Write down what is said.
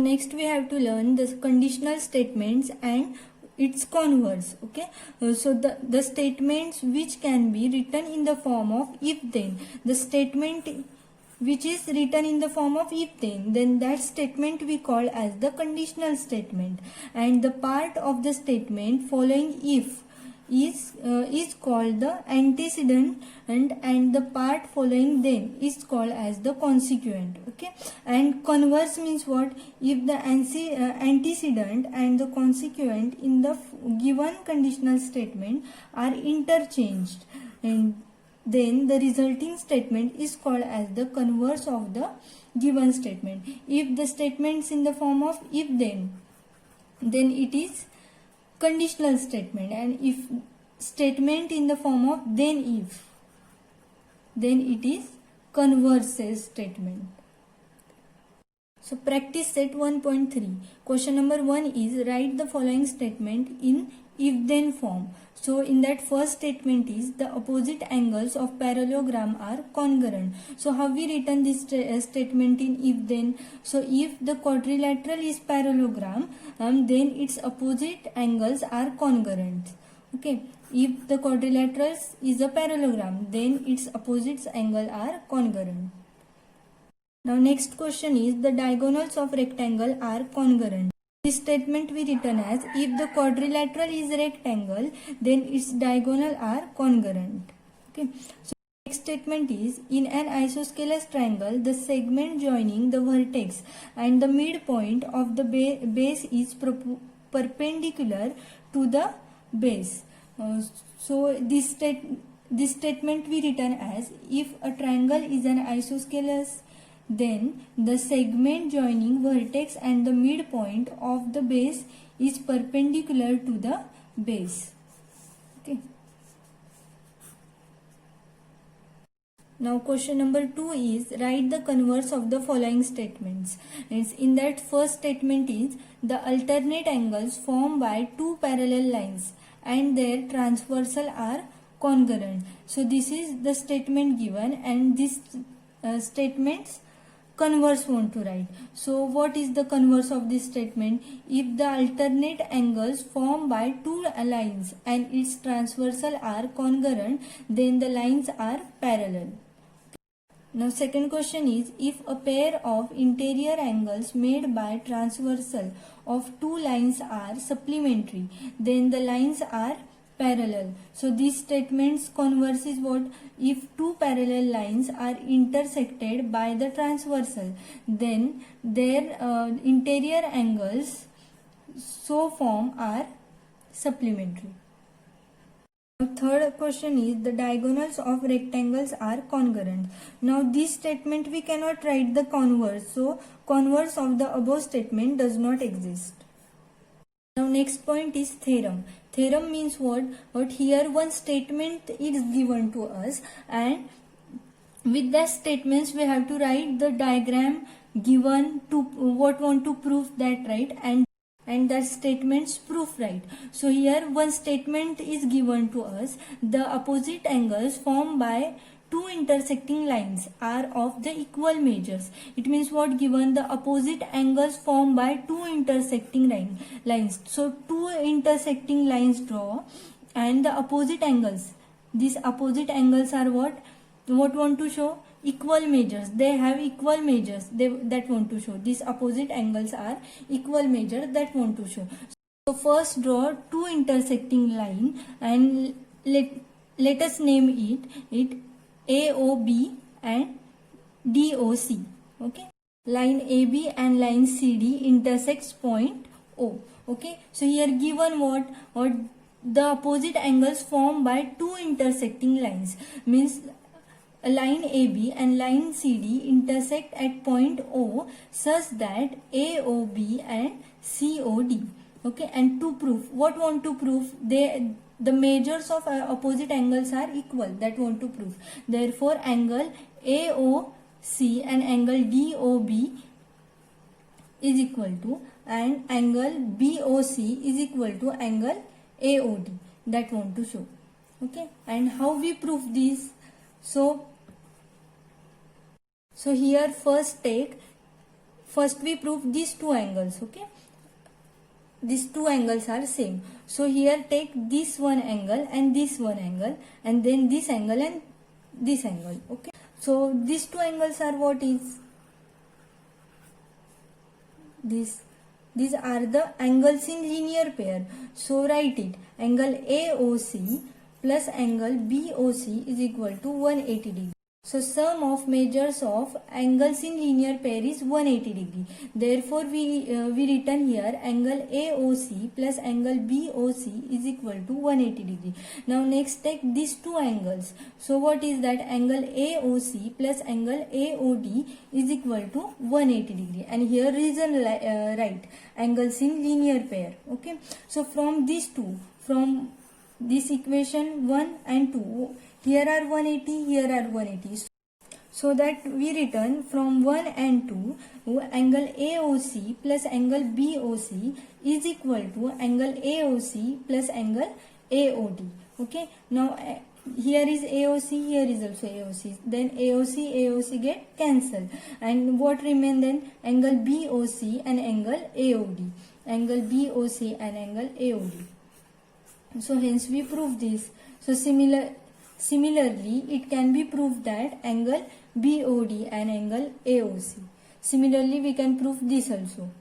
next we have to learn the conditional statements and its converse. Okay, so the statements which can be written in the form of if then, the statement which is written in the form of if then that statement we call as the conditional statement, and the part of the statement following if is called the antecedent, and the part following then is called as the consequent. Okay, and converse means what? If the antecedent and the consequent in the given conditional statement are interchanged, and then the resulting statement is called as the converse of the given statement. If the statements in the form of if then it is conditional statement, and if statement in the form of then if, then it is converse statement. So practice set 1.3. Question number 1 is write the following statement in if then form. So in that first statement is the opposite angles of parallelogram are congruent. So how we written this statement in if then? So if the quadrilateral is parallelogram, then its opposite angles are congruent. Okay, if the quadrilateral is a parallelogram, then its opposite angles are congruent. Now next question is the diagonals of rectangle are congruent. This statement we written as if the quadrilateral is rectangle, then its diagonal are congruent. Okay, so next statement is in an isosceles triangle the segment joining the vertex and the midpoint of the base is perpendicular to the base. So this statement we written as if a triangle is an isosceles, then the segment joining vertex and the midpoint of the base is perpendicular to the base. Okay. Now question number 2 is write the converse of the following statements. In that first statement is the alternate angles formed by two parallel lines and their transversal are congruent. So this is the statement given, and this statements converse want to write. So what is the converse of this statement? If the alternate angles formed by two lines and its transversal are congruent, then the lines are parallel. Now second question is if a pair of interior angles made by transversal of two lines are supplementary, then the lines are parallel. So this statement's converse is what? If two parallel lines are intersected by the transversal, then their interior angles so form are supplementary. Third question is the diagonals of rectangles are congruent. Now this statement we cannot write the converse, so converse of the above statement does not exist. Now next point is theorem. Theorem means what? Here one statement is given to us, and with that statements we have to write the diagram given to what want to prove that, right? And that statement's proof, right? So here one statement is given to us, the opposite angles formed by two intersecting lines are of the equal measures. It means what? Given the opposite angles formed by two intersecting lines. So two intersecting lines draw, and the opposite angles, these opposite angles are what want to show? Equal measures. They have equal measures that want to show. These opposite angles are equal measure that want to show. So first draw two intersecting line, and let us name it AOB and DOC. Okay, line AB and line CD intersects point O. Okay, so here given what? Or the opposite angles formed by two intersecting lines, means line AB and line CD intersect at point O such that AOB and COD. Okay, and to prove, what want to prove? The measures of opposite angles are equal, that want to prove. Therefore angle AOC and angle DOB is equal to, and angle BOC is equal to angle AOD, that want to show. Okay, and how we prove this? So here first first we prove these two angles. Okay, these two angles are same. So here take this one angle and this one angle, and then this angle and this angle. Okay, so these two angles are what is this? These are the angles in linear pair. So write it, angle AOC plus angle BOC is equal to 180 degree. So sum of measures of angles in linear pair is 180 degree. Therefore we written here angle AOC plus angle BOC is equal to 180 degree. Now next take these two angles. So what is that? Angle AOC plus angle AOD is equal to 180 degree. And here reason right, angles in linear pair. Okay. So from these two, from this equation 1 and 2, here are 180, here are 180. So that we return from 1 and 2, angle AOC plus angle BOC is equal to angle AOC plus angle AOD. Okay. Now here is AOC, here is also AOC. Then AOC get cancelled. And what remain then? Angle BOC and angle AOD. Angle BOC and angle AOD. So hence we prove this. So similarly, it can be proved that angle BOD and angle AOC. Similarly, we can prove this also.